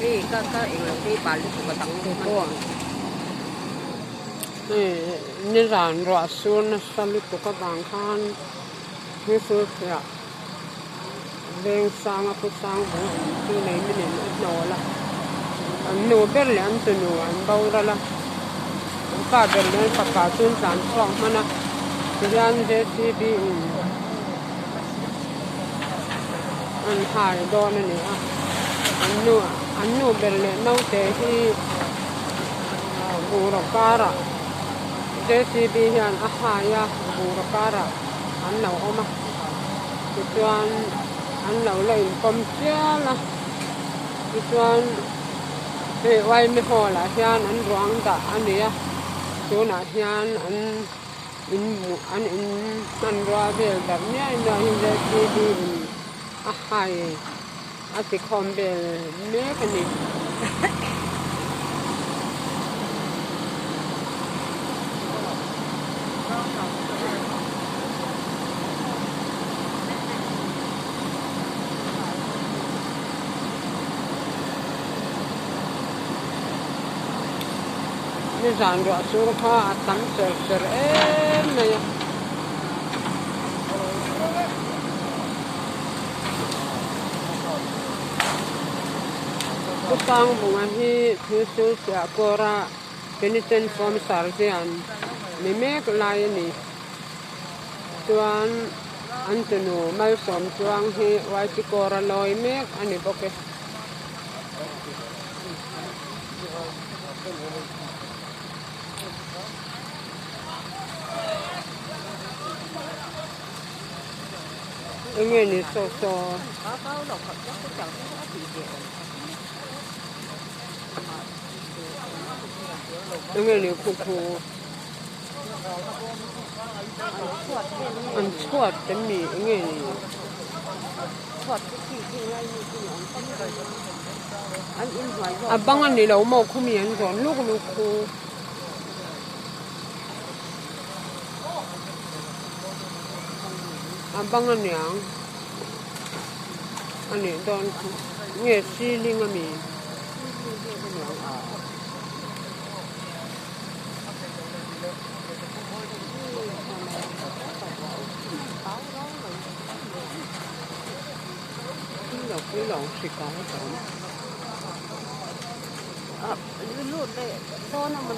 đi các anh làm đi bà lúc mà tặng Thì mình cô ni ran rõ xuân sali của các bạn khan như số kia bên sang aku sang bu tu này mình nổ là nổ bên lên tu nổ anh bao ra là cả bên lên cả tuần sản xuất mà na thì anh sẽ đi anh hai đôi này à anh nổ bên lên nấu thế thì bùrọ̀ cara JCB hian a haya bùrọ̀ cara an lo oma chuan an lo lai kom chia la chuan he wai mi ho la hian an ruang da ania chuna hian an ra bel da nia na hi JCB a hai a ti khom bel me kani ni zan ro sur kha atam ser này ko tang bunga hi thu sia kora penitent form sarjian mi mek lai ni chuan antunu mal som chuang hi wai ti kora loi mek ani boke nghe ni so có lộc Phật chắc cái chồng nó bị dễ nghe ni khu anh chuột cái mì nghe ni Phật cái gì ngay như cái anh in hoài rồi à băng anh đi đâu mà không miếng rồi lúc khu à băng anh nhang anh ấy đón nghe xí linh à mì cái lẩu xịt có lúc đấy to nó mình